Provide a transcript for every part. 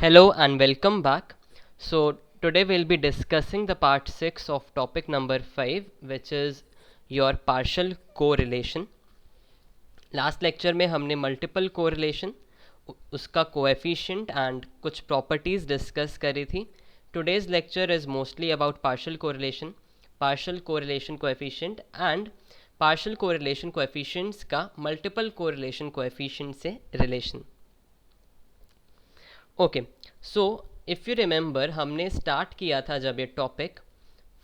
Hello and welcome back. So, today we'll be discussing the part 6 of topic number 5, which is your partial correlation. Last lecture में हमने multiple correlation, उसका coefficient and कुछ properties discuss करी थी. Today's lecture is mostly about partial correlation coefficient and partial correlation coefficients का multiple correlation coefficient से relation. Okay, so if you remember हमने start किया था जब ये topic,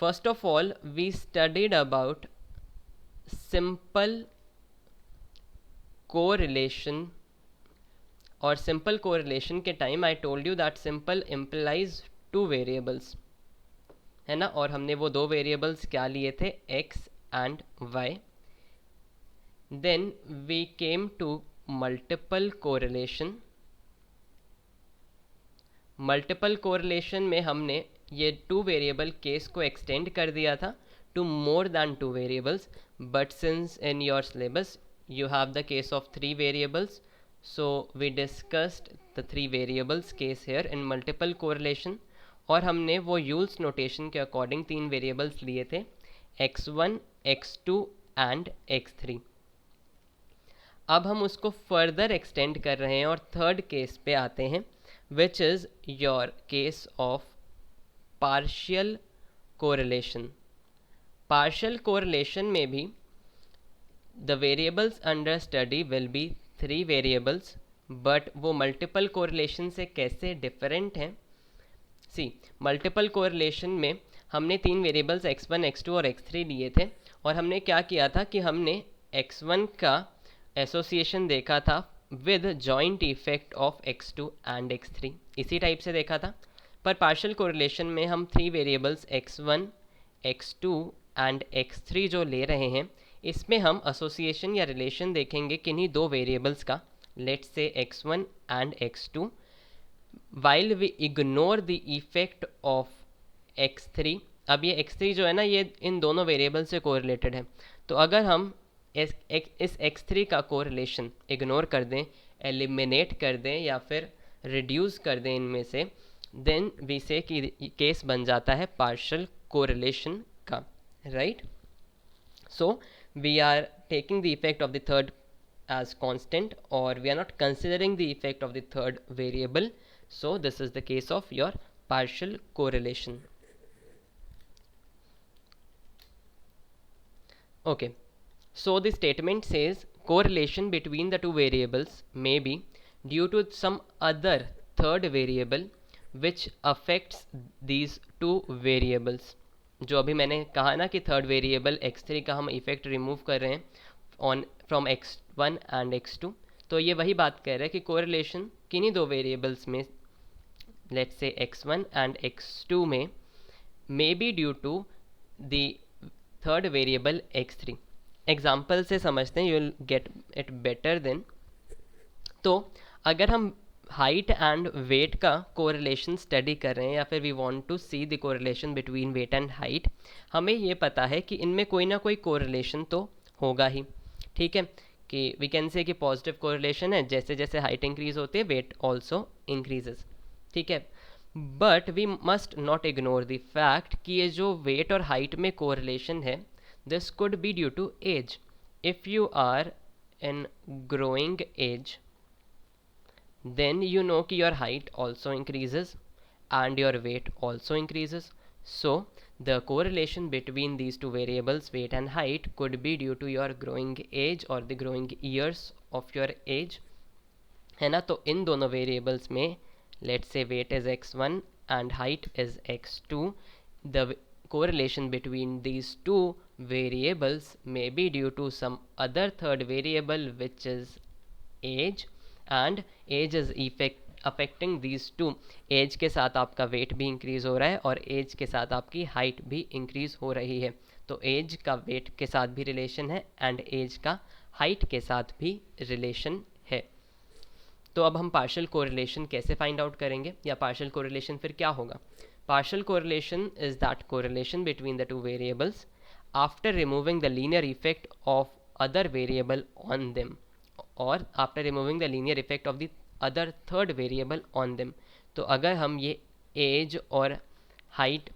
first of all we studied about simple correlation. और simple correlation के time I told you that simple implies two variables, है ना. और हमने वो दो वेरिएबल्स क्या लिए थे, x and y. Then we came to multiple correlation. Multiple correlation में हमने ये टू वेरिएबल केस को एक्सटेंड कर दिया था to more than two variables, but since in your syllabus you have the case of three variables, so we discussed the three variables case here in multiple correlation. और हमने वो यूल्स notation के according तीन variables लिए थे, x1, x2 and x3. अब हम उसको फर्दर एक्सटेंड कर रहे हैं और थर्ड केस पे आते हैं, which is your case of partial correlation. Partial correlation में भी the variables under study will be three variables, but वो multiple correlation से कैसे different हैं. See, multiple correlation में हमने तीन variables x1, x2 और x3 लिए थे, और हमने क्या किया था कि हमने x1 का association देखा था with joint effect of x2 and x3, इसी टाइप से देखा था. पर partial correlation में हम three variables x1, x2 and x3 जो ले रहे हैं, इसमें हम एसोसिएशन या रिलेशन देखेंगे किन्हीं दो वेरिएबल्स का, let's say x1 and x2, while we ignore the effect of x3. अब ये x3 जो है ना, ये इन दोनों वेरिएबल से कोरिलेटेड है. तो अगर हम इस x3 का कोरिलेशन इग्नोर कर दें, एलिमिनेट कर दें या फिर रिड्यूस कर दें इनमें से, देन वी से कि केस बन जाता है पार्शियल कोरिलेशन का, right. So we are taking the effect of the third as constant, or we are not considering the effect of the third variable. So this is the case of your partial correlation. Okay, so the statement says correlation between the two variables may be due to some other third variable which affects these two variables. जो अभी मैंने कहा ना कि third variable x3 का हम effect remove कर रहे हैं on from x1 and x2, तो ये वही बात कह रहा है कि कोरिलेशन किन्हीं दो वेरिएबल्स में, let's say x1 and x2 में, may be due to the third variable x3. Example से समझते हैं, you will get it better then. तो अगर हम हाइट एंड वेट का कोरिलेशन स्टडी कर रहे हैं, या फिर we want to see the correlation between weight and height, हमें ये पता है कि इनमें कोई ना कोई कोरिलेशन तो होगा ही. ठीक है, कि वी कैन से कि पॉजिटिव कोरिलेशन है, जैसे जैसे हाइट इंक्रीज होती है वेट ऑल्सो इंक्रीजेस. ठीक है, but we must not ignore the fact कि ये जो वेट और हाइट में कोरिलेशन है, this could be due to age. If you are in growing age, then you know कि your height also increases and your weight also increases. So the correlation between these two variables, weight and height, could be due to your growing age or the growing years of your age, है ना. तो इन दोनों variables में, let's say weight is x1 and height is x2, the correlation between these two variables may be due to some other third variable which is age, and age is effect affecting these two. Age के साथ आपका wait भी increase हो रहा है और as के साथ आपकी हाइट भी इंक्रीज हो रही है. तो एज का वेट के साथ भी रिलेशन है एंड एज का हाइट के साथ भी रिलेशन है. तो अब हम पार्शियल कोरिलेशन कैसे फाइंड आउट करेंगे, या पार्शियल कोरिलेशन फिर क्या होगा. Partial correlation is that correlation between the two variables after removing the linear effect of other variable on them, और after removing the linear effect of the other third variable on them. तो अगर हम ये age और height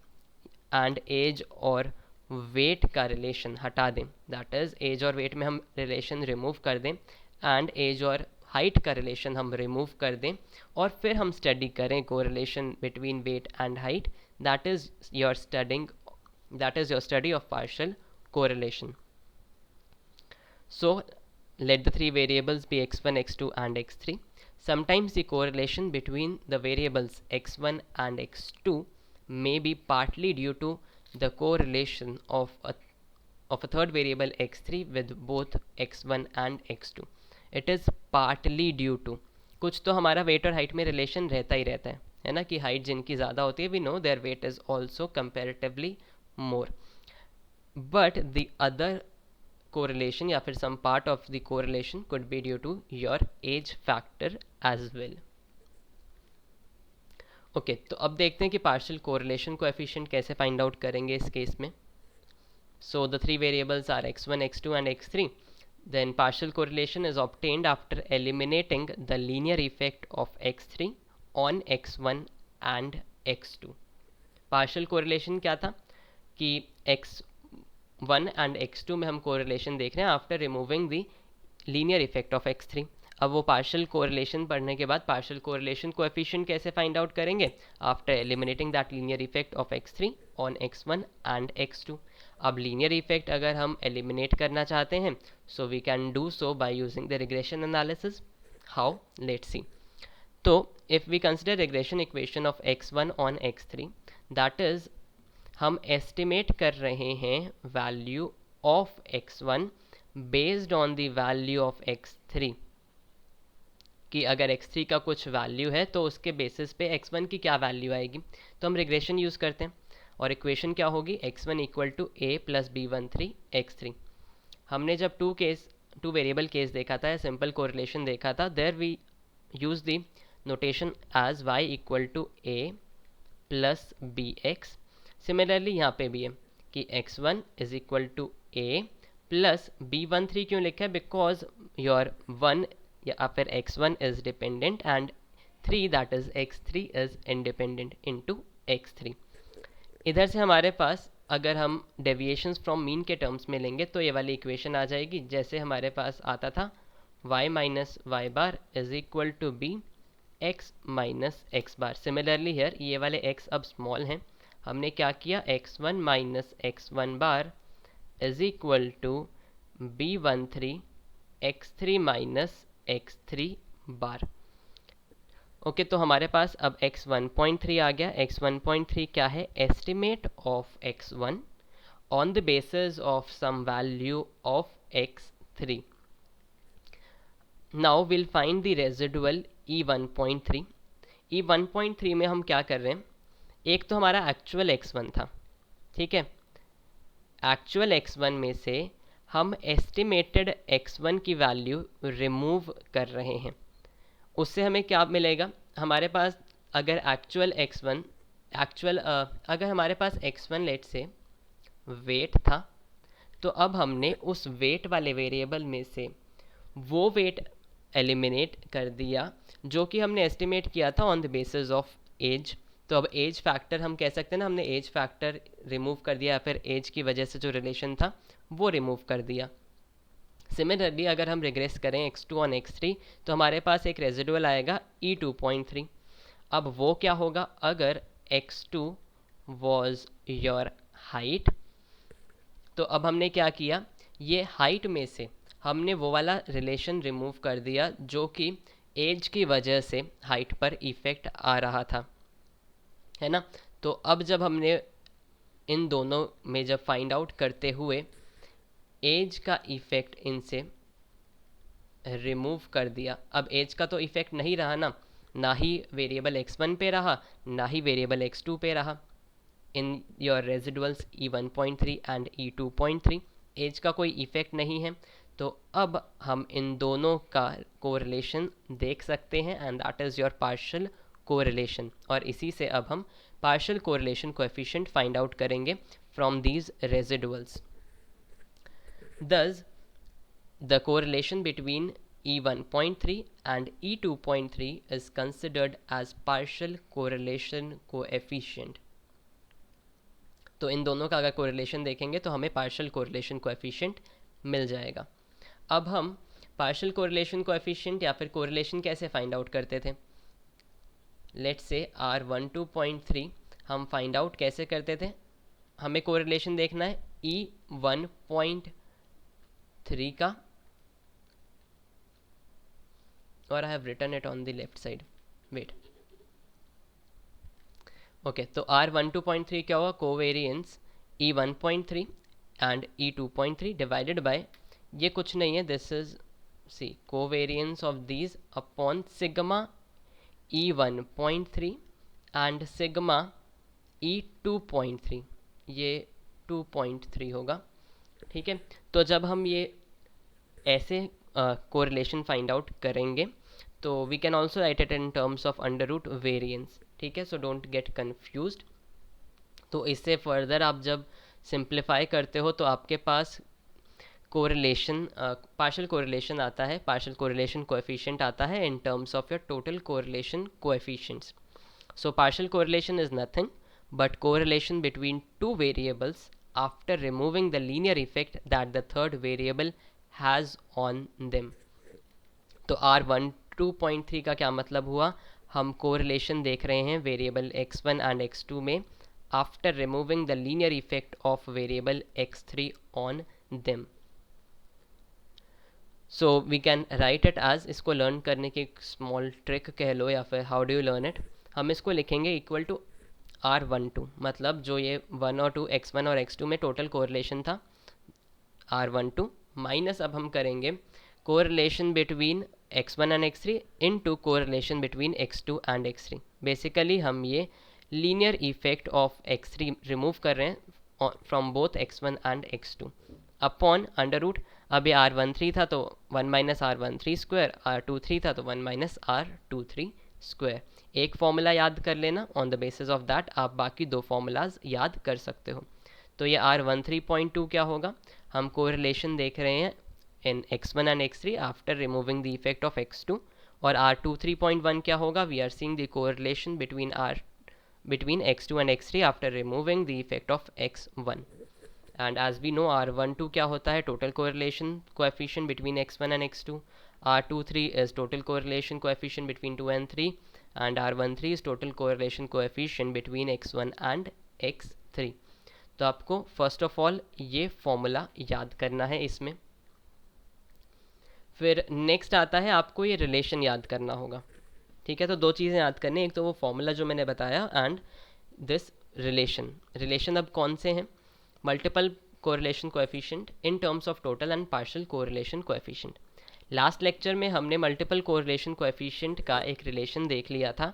and age और weight का relation हटा दें, दैट इज़ एज और वेट में हम रिलेशन रिमूव कर दें एंड एज और हाइट का रिलेशन हम रिमूव कर दें, और फिर हम स्टडी करें correlation between weight and height, that is your study of partial correlation. So let the three variables be x1, x2 and x3. Sometimes the correlation between the variables x1 and x2 may be partly due to the correlation of a third variable x3 with both x1 and x2. It is partly due to, कुछ तो हमारा wait और height में relation रहता ही रहता है ना, कि हाइट जिनकी ज़्यादा होती है we know their weight is also comparatively more, but the other correlation या फिर some part of the correlation could be due to your age factor as well. Okay तो अब देखते हैं कि पार्शियल कोरिलेशन कोएफिशिएंट कैसे फाइंड आउट करेंगे इस केस में. So the three variables are x1, x2 and x3. Then partial correlation is obtained after eliminating the linear effect of x3 on x1 and x2. Partial correlation क्या था कि x1 and x2 में हम correlation देख रहे हैं after removing the linear effect of x3. अब वो पार्शियल कोरिलेशन पढ़ने के बाद पार्शियल कोरिलेशन कोएफिशिएंट कैसे फाइंड आउट करेंगे, after eliminating that linear effect of x3 on x1 and x2. अब लीनियर इफेक्ट अगर हम एलिमिनेट करना चाहते हैं so we can do so by using the regression analysis. How, let's see. तो if we consider regression equation of x1 on x3, that is हम estimate कर रहे हैं value of x1 based on the value of x3, कि अगर x3 का कुछ value है तो उसके बेसिस पे x1 की क्या वैल्यू आएगी. तो हम रिग्रेशन यूज़ करते हैं और इक्वेशन क्या होगी, x1 equal to a plus b13 x3. हमने जब टू वेरिएबल केस देखा था या सिंपल कोरिलेशन देखा था, there we use the notation as y equal to a plus bx. Similarly यहाँ पे भी है कि x1 is equal to a plus b13 क्यों लिखा है, बिकॉज योर 1 या फिर x1 is dependent and 3 that is x3 is independent into x3. इधर से हमारे पास अगर हम डेविएशंस फ्रॉम मीन के टर्म्स में लेंगे तो ये वाली इक्वेशन आ जाएगी जैसे हमारे पास आता था y minus Y bar is equal to B x minus X bar. Similarly here ये वाले x अब स्मॉल हैं, हमने क्या किया, x1 minus x1 bar is equal to b13 x3 minus x3 bar. Okay तो हमारे पास अब x1.3 आ गया. x1.3 क्या है, estimate of x1 on the basis of some value of x3. Now will find the residual e1.3. e1.3 में हम क्या कर रहे हैं, एक तो हमारा एक्चुअल x1 था, ठीक है, एक्चुअल x1 में से हम एस्टिमेटेड x1 की वैल्यू रिमूव कर रहे हैं. उससे हमें क्या मिलेगा, हमारे पास अगर अगर हमारे पास x1 लेट से वेट था, तो अब हमने उस वेट वाले वेरिएबल में से वो वेट एलिमिनेट कर दिया जो कि हमने एस्टिमेट किया था on the basis of age. तो अब एज फैक्टर हम कह सकते हैं ना, हमने एज फैक्टर रिमूव कर दिया या फिर एज की वजह से जो रिलेशन था वो रिमूव कर दिया. सिमिलरली अगर हम रिग्रेस करें x2 ऑन x3 तो हमारे पास एक रेजिडुअल आएगा e2.3. अब वो क्या होगा, अगर x2 वॉज योर हाइट, तो अब हमने क्या किया, ये हाइट में से हमने वो वाला रिलेशन रिमूव कर दिया जो कि एज की वजह से हाइट पर इफ़ेक्ट आ रहा था, है ना. तो अब जब हमने इन दोनों में जब फाइंड आउट करते हुए एज का इफ़ेक्ट इनसे रिमूव कर दिया, अब एज का तो इफ़ेक्ट नहीं रहा ना ही वेरिएबल x1 पे रहा ना ही वेरिएबल x2 पे रहा. In your residuals e1.3 and e2.3 age का कोई इफ़ेक्ट नहीं है. तो अब हम इन दोनों का कोरिलेशन देख सकते हैं and that is your partial correlation. और इसी से अब हम partial correlation coefficient find out करेंगे from these residuals. Thus, the correlation between E1.3 and E2.3 is considered as partial correlation coefficient. तो इन दोनों का अगर कोरिलेशन देखेंगे तो हमें पार्शियल कोरिलेशन कोएफिशिएंट मिल जाएगा. अब हम पार्शियल कोरिलेशन कोएफिशिएंट या फिर कोरिलेशन कैसे फाइंड आउट करते थे. लेट्स से R12.3 हम फाइंड आउट कैसे करते थे. हमें कोरिलेशन देखना है E1.3 का, और I have written it on the left side. Wait, okay. तो R12.3 क्या हुआ, covariance E1.3 and E2.3 divided by, ये कुछ नहीं है, this is C covariance of these upon sigma E1.3 and sigma E2.3, ये 2.3 होगा. ठीक है. तो जब हम ये ऐसे कोरिलेशन फाइंड आउट करेंगे तो we can also write it in terms of under root variance. ठीक है. So don't get confused. तो इससे फर्दर आप जब सिंप्लीफाई करते हो तो आपके पास कोरिलेशन, पार्शियल कोरिलेशन आता है, पार्शियल कोरिलेशन कोएफिशिएंट आता है इन terms of your total correlation coefficients. So partial correlation is nothing but correlation between two variables after removing the linear effect that the third variable has on them. तो R12.3 का क्या मतलब हुआ, हम correlation देख रहे हैं वेरिएबल x1 and x2 में after removing the linear effect of variable x3 on them. So we can write it as, इसको लर्न करने की एक स्मॉल ट्रिक कह लो या फिर how do you learn it. हम इसको लिखेंगे इक्वल टू R12, मतलब जो ये 1 और 2 x1 और x2 में टोटल कोरिलेशन था R12 माइनस, अब हम करेंगे correlation between x1 and x3 into correlation between x2 and x3. Basically हम ये linear effect of x3 remove कर रहे हैं from both x1 and x2 upon under root. अब ये R13 था तो 1 माइनस R13 स्क्वायर, R23 था तो 1 माइनस R23 स्क्वायर. एक फॉर्मूला याद कर लेना, on the basis of that आप बाकी दो फॉर्मूलाज याद कर सकते हो. तो ये R13.2 क्या होगा, हम कोरिलेशन देख रहे हैं in x1 and x3 after removing the effect of x2. और R23.1 क्या होगा, we are seeing the correlation between x2 and x3 after removing the effect of x1. And as we know R12 क्या होता है, total correlation coefficient between x1 and x2. R23 is total correlation coefficient between 2 and 3 and R13 is total correlation coefficient between x1 and x3. तो आपको first of all ये formula याद करना है इसमें. फिर नेक्स्ट आता है आपको ये रिलेशन याद करना होगा. ठीक है. तो दो चीज़ें याद करनी, एक तो वो फॉर्मूला जो मैंने बताया एंड दिस रिलेशन अब कौन से हैं, multiple correlation coefficient in terms of total and partial correlation coefficient. Last lecture में हमने मल्टीपल कोरिलेशन कोएफिशिएंट का एक रिलेशन देख लिया था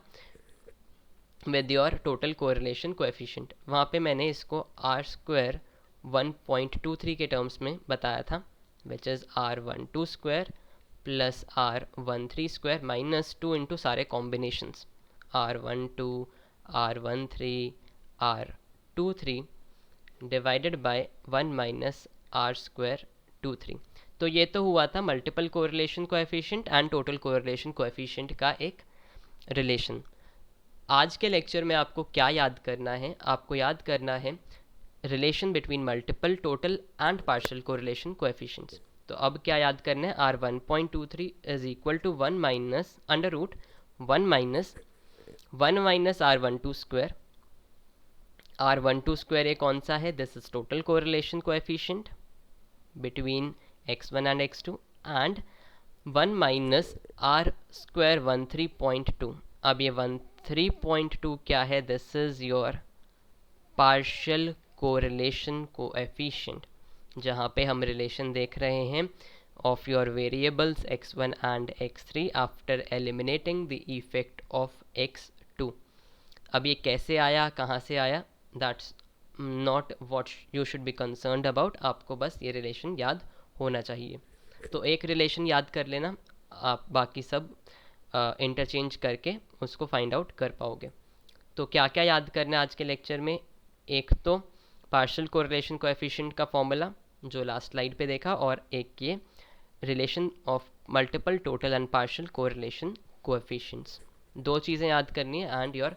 with your total correlation coefficient. वहाँ पे मैंने इसको R² 1.23 के टर्म्स में बताया था, which is R12 square plus R13 square minus 2 into सारे combinations R12, R13, R23 divided by 1 minus R² 23. तो ये तो हुआ था multiple correlation coefficient and total correlation coefficient का एक रिलेशन. आज के लेक्चर में आपको क्या याद करना है, आपको याद करना है relation between multiple, total and partial correlation coefficients. तो अब क्या याद करना है, R1.23 is equal to 1 minus under root 1 minus R12 square. R12 square ये कौन सा है, this is total correlation coefficient between x1 and x2 and 1 minus R² 13.2. अब ये 13.2 क्या है, this is your partial correlation coefficient, जहाँ पे हम रिलेशन देख रहे हैं of your variables x1 and x3 after eliminating the effect of x2. अब ये कैसे आया, कहाँ से आया, that's not what you should be concerned about. आपको बस ये रिलेशन याद होना चाहिए. तो एक रिलेशन याद कर लेना, आप बाकी सब इंटरचेंज करके उसको फाइंड आउट कर पाओगे. तो क्या क्या याद करना है आज के लेक्चर में, एक तो पार्शियल कोरिलेशन कोएफिशिएंट का फॉर्मूला जो लास्ट स्लाइड पे देखा, और एक ये relation of multiple total and partial correlation coefficients. दो चीज़ें याद करनी है and your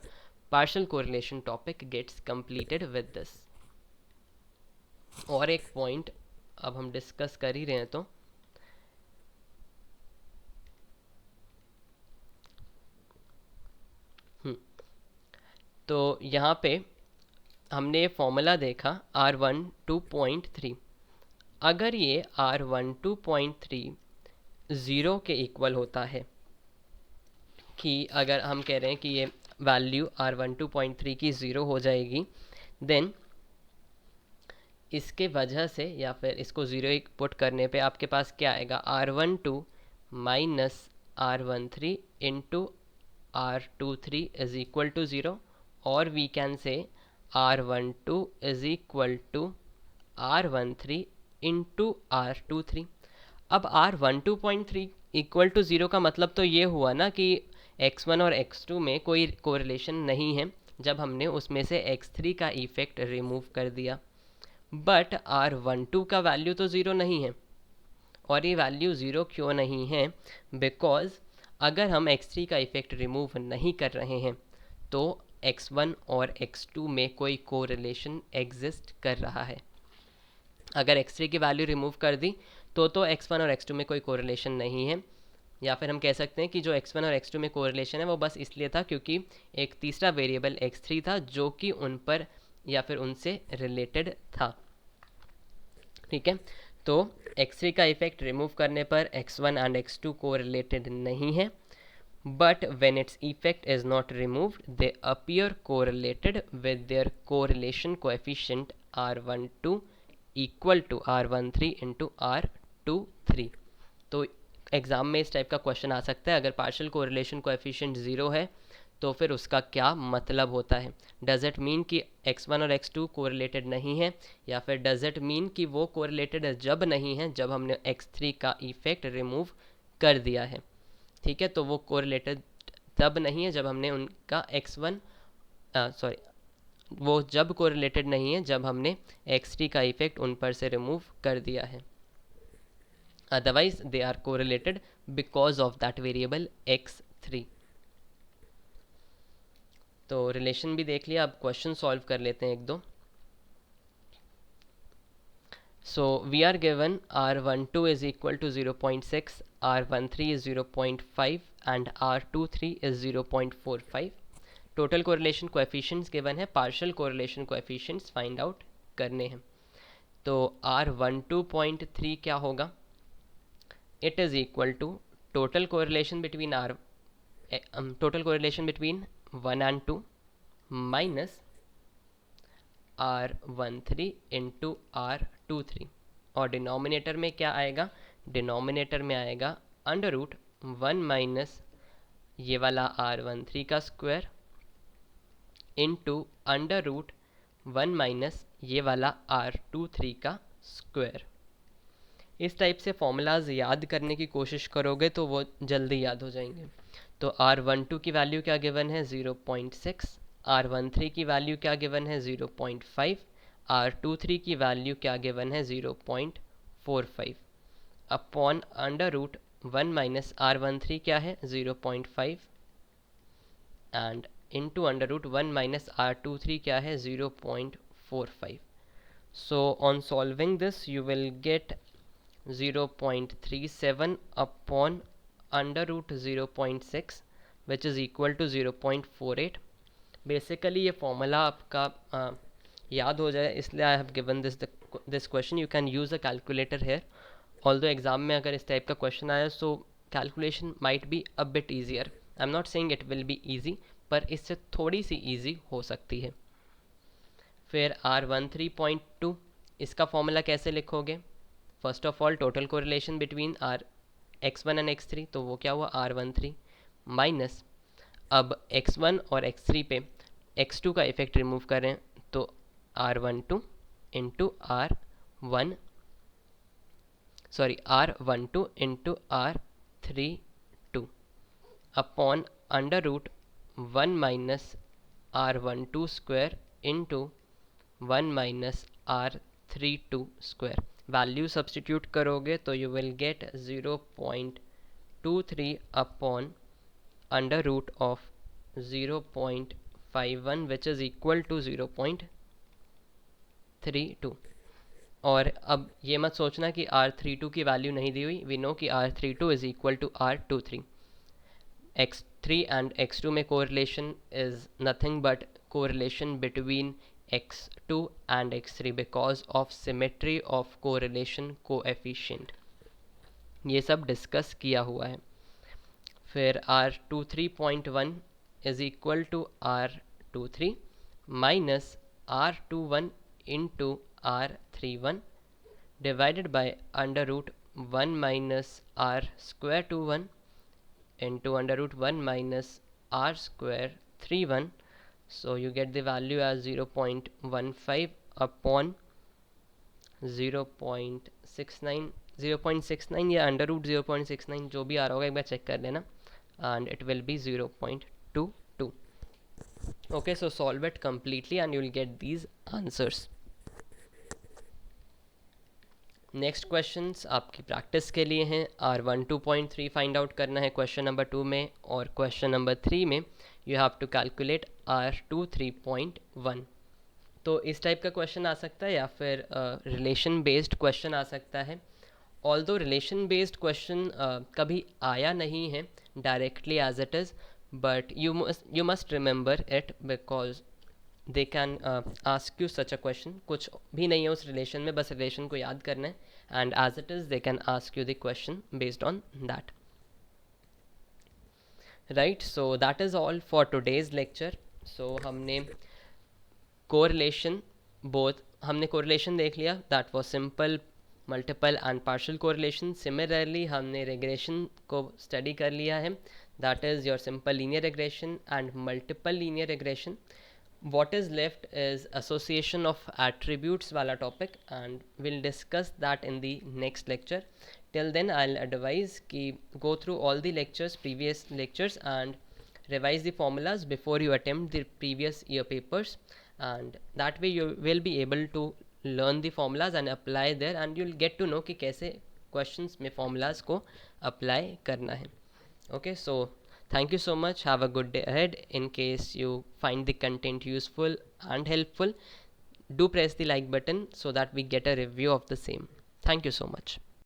partial correlation topic gets completed with this. और एक पॉइंट अब हम डिस्कस कर ही रहे हैं तो यहाँ पे हमने फॉर्मूला देखा R12.3। अगर ये R12.3 ज़ीरो के इक्वल होता है, कि अगर हम कह रहे हैं कि ये वैल्यू R12.3 की ज़ीरो हो जाएगी, देन इसके वजह से या फिर इसको ज़ीरो पुट करने पे आपके पास क्या आएगा, R12 minus R13 into R23 is equal to zero, और we can say R12 is equal to R13 into R23। अब R12.3 इक्वल टू ज़ीरो का मतलब तो ये हुआ ना कि x1 और x2 में कोई कोरिलेशन नहीं है जब हमने उसमें से x3 का इफ़ेक्ट रिमूव कर दिया। बट R12 का वैल्यू तो ज़ीरो नहीं है, और ये वैल्यू ज़ीरो क्यों नहीं है, बिकॉज अगर हम x3 का इफ़ेक्ट रिमूव नहीं कर रहे हैं तो x1 और x2 में कोई कोरिलेशन एग्जिस्ट कर रहा है। अगर x3 की वैल्यू रिमूव कर दी तो x1 और x2 में कोई कोरिलेशन नहीं है, या फिर हम कह सकते हैं कि जो x1 और x2 में कोरिलेशन है वो बस इसलिए था क्योंकि एक तीसरा वेरिएबल x3 था जो कि उन पर या फिर उनसे रिलेटेड था। ठीक है, तो x3 का इफेक्ट रिमूव करने पर x1 एंड x2 कोरिलेटेड नहीं है, but when its effect is not removed they appear correlated with their correlation coefficient R12 equal to R13 into R23। तो एग्ज़ाम में इस टाइप का क्वेश्चन आ सकता है, अगर पार्शियल कोरिलेशन कोएफिशिएंट ज़ीरो है तो फिर उसका क्या मतलब होता है। डज इट मीन कि x1 और x2 कोरिलेटेड नहीं है, या फिर डज इट मीन कि वो कोरिलेटेड जब नहीं है जब हमने x3 का इफेक्ट रिमूव कर दिया है। ठीक है, तो वो कोरिलेटेड तब नहीं है जब हमने उनका वो जब कोरिलेटेड नहीं है जब हमने x3 का इफेक्ट उन पर से रिमूव कर दिया है। Otherwise they are correlated because of that variable x3। तो रिलेशन भी देख लिया, अब क्वेश्चन सॉल्व कर लेते हैं एक दो। So we are given R12 is equal to 0.6, R13 is 0.5 and R23 is 0.45। Total correlation coefficients given है, partial correlation coefficients find out करने हैं। तो R12.3 क्या होगा, it is equal to total correlation between one and two minus R13 into R23, और denominator में क्या आएगा, डिनोमिनेटर में आएगा अंडर रूट 1 माइनस ये वाला R13 का square into under root 1 minus ये वाला R23 का स्क्वायर। इस टाइप से फॉर्मूलाज याद करने की कोशिश करोगे तो वो जल्दी याद हो जाएंगे। तो R12 की वैल्यू क्या गिवन है 0.6, R13 की वैल्यू क्या गिवन है 0.5, R23 की वैल्यू क्या गिवन है 0.45 upon under root 1 minus R13 क्या है 0.5 and into under root 1 minus R23 क्या है 0.45। So on solving this you will get 0.37 upon under root 0.6 which is equal to 0.48। Basically ये फॉर्मूला आपका याद हो जाए इसलिए I have given this question. You can use a calculator here, although exam में अगर इस टाइप का क्वेश्चन आया so calculation might be a bit easier. I am not saying it will be easy, पर इससे थोड़ी सी ईजी हो सकती है। फिर R13.2 इसका फॉर्मूला कैसे लिखोगे, first of all total correlation between x1 and x3, तो वो क्या हुआ R13 माइनस, अब x1 और x3 पे x2 का इफेक्ट रिमूव करें तो R12 into R12 into R32 upon under root 1 minus R12 square into 1 minus R32 square. Value substitute करोगे तो you will get 0.37 23 upon under root of 0.51 which is equal to 0.32. और अब ये मत सोचना कि R32 की वैल्यू नहीं दी हुई, वी नो कि R32 is equal to R23. x3 and x2 में correlation is nothing but correlation between x2 and x3 because of symmetry of correlation coefficient. ये सब डिस्कस किया हुआ है. फिर R23.1 is equal to R23 minus R21 into R31 divided by under root 1 minus R square 21 into under root 1 minus R square 31. So you get the value as 0.15 upon 0.69 या under root 0.69 जो भी आ रहा होगा एक बार check कर लेना, and it will be 0.22. Okay, so solve it completely and you will get these answers. Next questions आपकी practice के लिए हैं. R12.3 फाइंड आउट करना है क्वेश्चन नंबर 2 में, और क्वेश्चन नंबर 3 में you have to calculate R23.1. तो इस टाइप का क्वेश्चन आ सकता है या फिर रिलेशन बेस्ड क्वेश्चन आ सकता है. ऑल्दो रिलेशन बेस्ड क्वेश्चन कभी आया नहीं है directly as it is, but you must remember it because they can ask you such a question. कुछ भी नहीं है उस रिलेशन में, बस रिलेशन को याद करना है, and as it is they can ask you the question based on that. Right, so that is all for today's lecture. So हमने कोरिलेशन हमने कोरिलेशन देख लिया, that was simple, multiple and partial correlation. Similarly हमने regression को study कर लिया है, that is your simple linear regression and multiple linear regression. What is left is association of attributes wala topic, and we'll discuss that in the next lecture. Till then I'll advise ki go through all the lectures, previous lectures, and revise the formulas before you attempt the previous year papers, and that way you will be able to learn the formulas and apply there, and you'll get to know कि कैसे questions में formulas को apply करना है. Okay, so thank you so much. Have a good day ahead. In case you find the content useful and helpful, do press the like button so that we get a review of the same. Thank you so much.